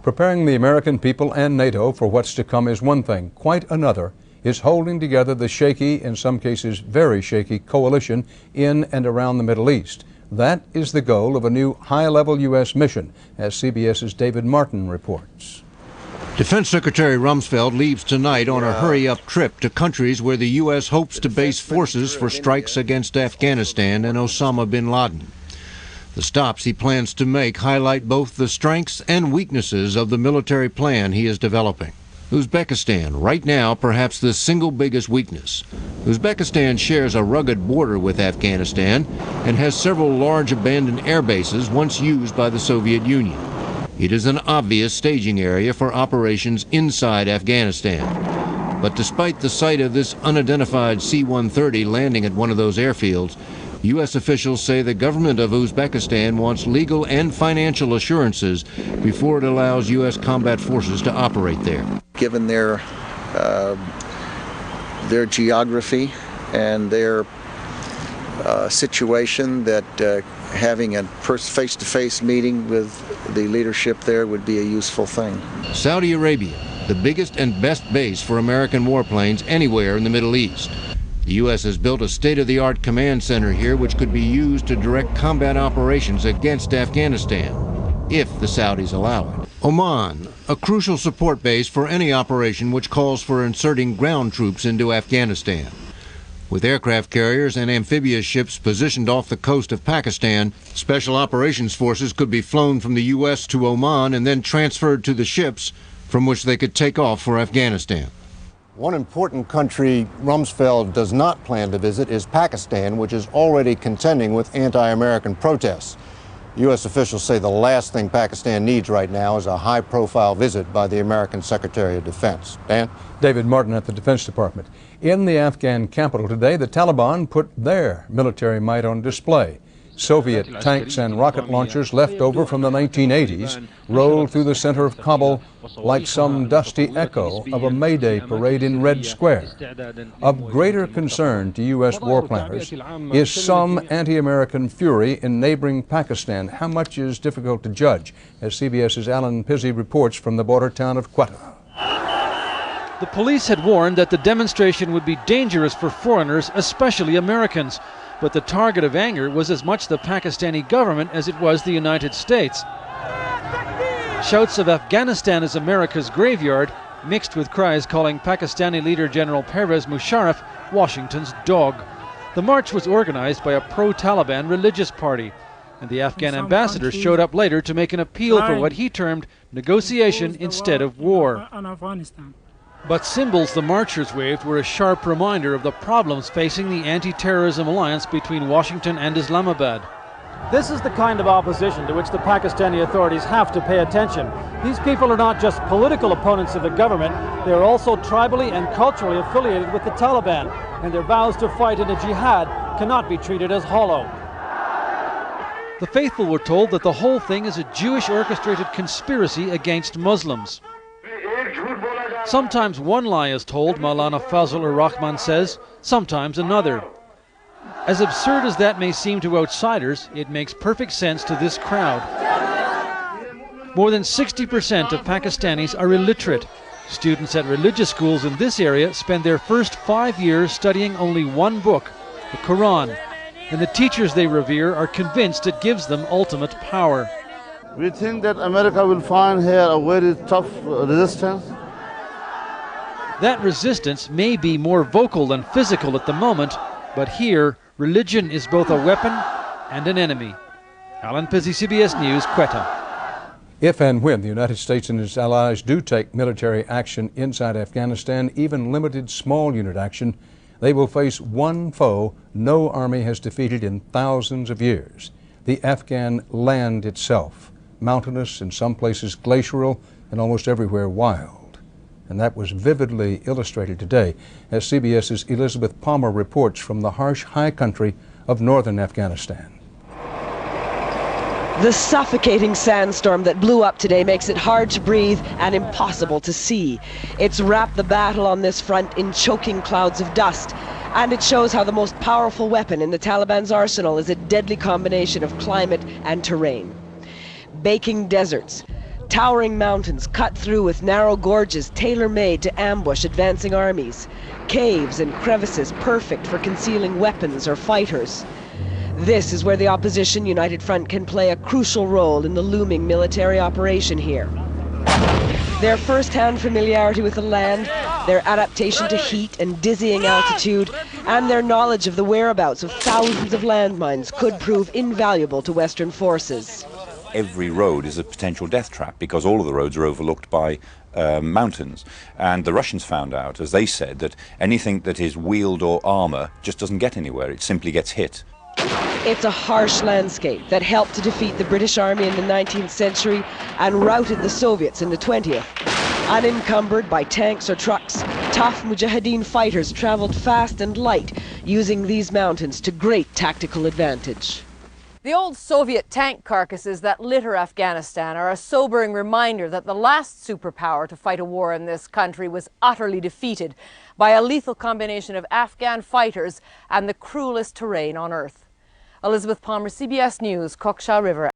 Preparing the American people and NATO for what's to come is one thing. Quite another is holding together the shaky, in some cases very shaky, coalition in and around the Middle East. That is the goal of a new high-level U.S. mission, as CBS's David Martin reports. Defense Secretary Rumsfeld leaves tonight on a hurry-up trip to countries where the U.S. hopes to base forces for strikes against Afghanistan and Osama bin Laden. The stops he plans to make highlight both the strengths and weaknesses of the military plan he is developing. Uzbekistan, right now perhaps the single biggest weakness. Uzbekistan shares a rugged border with Afghanistan and has several large abandoned air bases once used by the Soviet Union. It is an obvious staging area for operations inside Afghanistan. But despite the sight of this unidentified C-130 landing at one of those airfields, U.S. officials say the government of Uzbekistan wants legal and financial assurances before it allows U.S. combat forces to operate there. Given their geography and their situation, that having a face-to-face meeting with the leadership there would be a useful thing. Saudi Arabia, the biggest and best base for American warplanes anywhere in the Middle East. The U.S. has built a state-of-the-art command center here which could be used to direct combat operations against Afghanistan, if the Saudis allow it. Oman, a crucial support base for any operation which calls for inserting ground troops into Afghanistan. With aircraft carriers and amphibious ships positioned off the coast of Pakistan, special operations forces could be flown from the U.S. to Oman and then transferred to the ships from which they could take off for Afghanistan. One important country Rumsfeld does not plan to visit is Pakistan, which is already contending with anti-American protests. U.S. officials say the last thing Pakistan needs right now is a high-profile visit by the American Secretary of Defense. Dan? David Martin at the Defense Department. In the Afghan capital today, the Taliban put their military might on display. Soviet tanks and rocket launchers left over from the 1980s rolled through the center of Kabul like some dusty echo of a May Day parade in Red Square. Of greater concern to U.S. war planners is some anti-American fury in neighboring Pakistan. How much is difficult to judge, as CBS's Alan Pizzi reports from the border town of Quetta. The police had warned that the demonstration would be dangerous for foreigners, especially Americans. But the target of anger was as much the Pakistani government as it was the United States. Shouts of Afghanistan as America's graveyard, mixed with cries calling Pakistani leader General Pervez Musharraf Washington's dog. The march was organized by a pro-Taliban religious party, and the Afghan ambassador showed up later to make an appeal for what he termed negotiation instead of war. But symbols the marchers waved were a sharp reminder of the problems facing the anti-terrorism alliance between Washington and Islamabad. This is the kind of opposition to which the Pakistani authorities have to pay attention. These people are not just political opponents of the government, they are also tribally and culturally affiliated with the Taliban, and their vows to fight in a jihad cannot be treated as hollow. The faithful were told that the whole thing is a Jewish orchestrated conspiracy against Muslims. Sometimes one lie is told, Maulana Fazl-ur-Rahman says, sometimes another. As absurd as that may seem to outsiders, it makes perfect sense to this crowd. More than 60% of Pakistanis are illiterate. Students at religious schools in this area spend their first 5 years studying only one book, the Quran, and the teachers they revere are convinced it gives them ultimate power. We think that America will find here a very tough resistance. That resistance may be more vocal than physical at the moment, but here, religion is both a weapon and an enemy. Alan Pizzi, CBS News, Quetta. If and when the United States and its allies do take military action inside Afghanistan, even limited small unit action, they will face one foe no army has defeated in thousands of years: the Afghan land itself, mountainous, in some places glacial, and almost everywhere wild. And that was vividly illustrated today as CBS's Elizabeth Palmer reports from the harsh high country of northern Afghanistan. The suffocating sandstorm that blew up today makes it hard to breathe and impossible to see. It's wrapped the battle on this front in choking clouds of dust, and it shows how the most powerful weapon in the Taliban's arsenal is a deadly combination of climate and terrain. Baking deserts, Towering mountains cut through with narrow gorges tailor-made to ambush advancing armies. Caves and crevices perfect for concealing weapons or fighters. This is where the opposition United Front can play a crucial role in the looming military operation here. Their first-hand familiarity with the land, their adaptation to heat and dizzying altitude, and their knowledge of the whereabouts of thousands of landmines could prove invaluable to Western forces. Every road is a potential death trap because all of the roads are overlooked by mountains. And the Russians found out, as they said, that anything that is wheeled or armor just doesn't get anywhere. It simply gets hit. It's a harsh landscape that helped to defeat the British Army in the 19th century and routed the Soviets in the 20th. Unencumbered by tanks or trucks, tough Mujahideen fighters traveled fast and light, using these mountains to great tactical advantage. The old Soviet tank carcasses that litter Afghanistan are a sobering reminder that the last superpower to fight a war in this country was utterly defeated by a lethal combination of Afghan fighters and the cruelest terrain on earth. Elizabeth Palmer, CBS News, Coxsha River.